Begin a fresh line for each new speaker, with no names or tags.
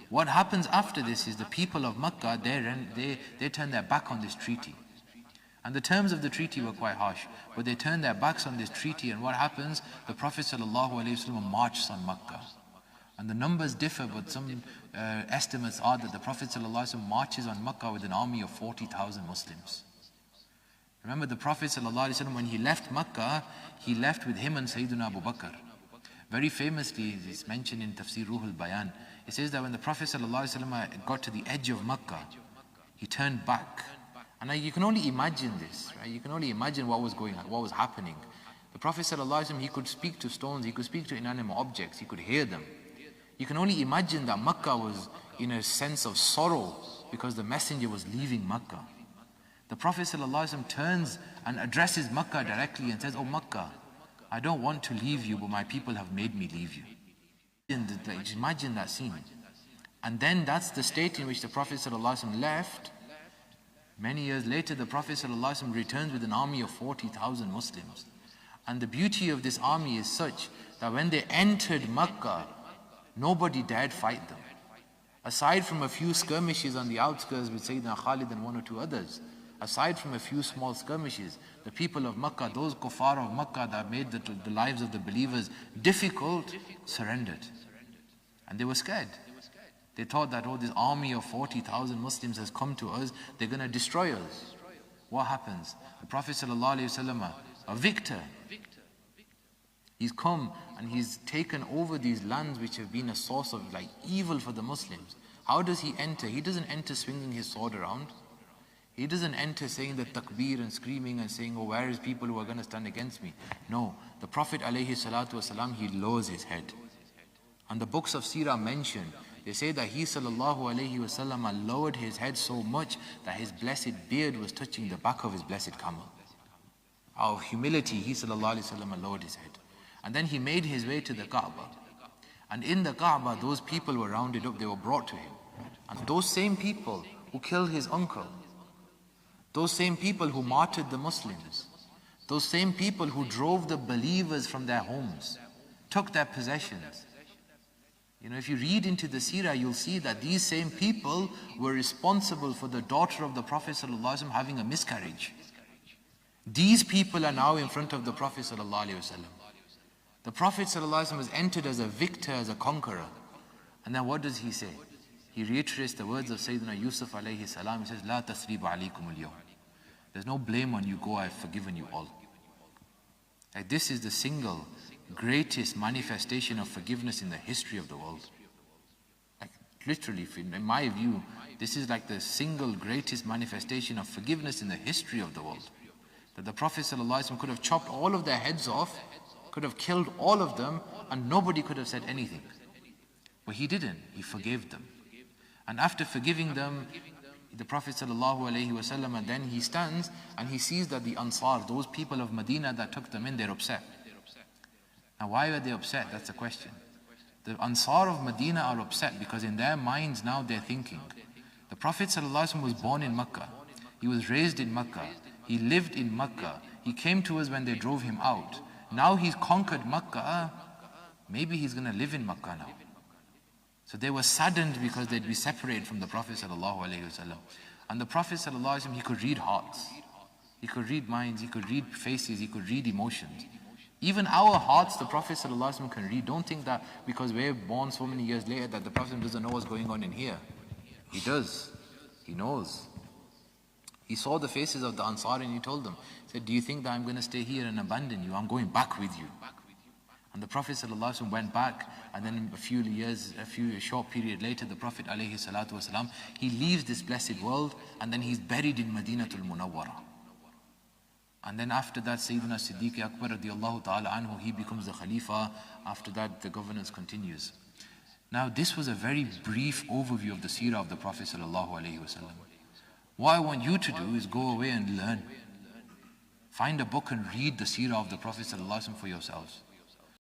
What happens after this is the people of Makkah, they turn their back on this treaty. And the terms of the treaty were quite harsh, but they turned their backs on this treaty, and what happens? The Prophet ﷺ marches on Makkah. And the numbers differ, but some estimates are that the Prophet ﷺ marches on Makkah with an army of 40,000 Muslims. Remember, the Prophet ﷺ, when he left Makkah, he left with him and Sayyiduna Abu Bakr. Very famously, it's mentioned in Tafsir Ruhul Bayan, it says that when the Prophet ﷺ got to the edge of Makkah, he turned back. And you can only imagine this, right? You can only imagine what was going on, what was happening. The Prophet ﷺ, he could speak to stones, he could speak to inanimate objects, he could hear them. You can only imagine that Makkah was in a sense of sorrow because the messenger was leaving Makkah. The Prophet ﷺ turns and addresses Makkah directly and says, "Oh Makkah, I don't want to leave you, but my people have made me leave you." Imagine that scene. And then that's the state in which the Prophet ﷺ left. Many years later, the Prophet ﷺ returns with an army of 40,000 Muslims. And the beauty of this army is such that when they entered Makkah, nobody dared fight them. Aside from a few skirmishes on the outskirts with Sayyidina Khalid and one or two others, aside from a few small skirmishes, the people of Makkah, those kuffar of Makkah that made the lives of the believers difficult, surrendered. And they were scared. They thought that, oh, this army of 40,000 Muslims has come to us, they're going to destroy us. What happens? The Prophet ﷺ, a victor, he's come and he's taken over these lands which have been a source of evil for the Muslims. How does he enter? He doesn't enter swinging his sword around. He doesn't enter saying the takbir and screaming and saying, oh, where is people who are going to stand against me? No, the Prophet ﷺ, he lowers his head. And the books of Seerah mention, they say that he ﷺ lowered his head so much that his blessed beard was touching the back of his blessed camel. Out of humility, he ﷺ lowered his head. And then he made his way to the Kaaba. And in the Kaaba, those people were rounded up, they were brought to him. And those same people who killed his uncle, those same people who martyred the Muslims, those same people who drove the believers from their homes, took their possessions. You know, if you read into the Seerah, you'll see that these same people were responsible for the daughter of the Prophet ﷺ having a miscarriage. These people are now in front of the Prophet ﷺ. The Prophet ﷺ was entered as a victor, as a conqueror. And then what does he say? He reiterates the words of Sayyidina Yusuf alayhi salam. He says, "La tasriba alaykum al-yawm." There's no blame on you, go, I've forgiven you all. This is the single greatest manifestation of forgiveness in the history of the world. Literally, in my view, this is like the single greatest manifestation of forgiveness in the history of the world. That the Prophet ﷺ could have chopped all of their heads off, could have killed all of them, and nobody could have said anything. But he didn't, he forgave them. And after forgiving them, the Prophet ﷺ, and then he stands and he sees that the Ansar, those people of Madinah that took them in, they're upset. Now why are they upset? That's the question. The Ansar of Medina are upset because in their minds now they're thinking, the Prophet ﷺ was born in Makkah, he was raised in Makkah, he lived in Makkah, he came to us when they drove him out. Now he's conquered Makkah, maybe he's going to live in Makkah now. So they were saddened because they'd be separated from the Prophet ﷺ. And the Prophet ﷺ, he could read hearts, he could read minds, he could read faces, he could read emotions. Even our hearts, the Prophet ﷺ can read. Don't think that because we're born so many years later that the Prophet doesn't know what's going on in here. He does. He knows. He saw the faces of the Ansar and he told them, he said, do you think that I'm going to stay here and abandon you? I'm going back with you. And the Prophet ﷺ went back, and then a short period later, the Prophet ﷺ, he leaves this blessed world, and then he's buried in Madinatul Munawwara. And then after that, Sayyidina Siddiq Akbar radiallahu ta'ala anhu, he becomes the Khalifa. After that, the governance continues. Now, this was a very brief overview of the seerah of the Prophet sallallahu alaihi wasallam. What I want you to do is go away and learn. Find a book and read the seerah of the Prophet sallallahu alaihi wasallam for yourselves.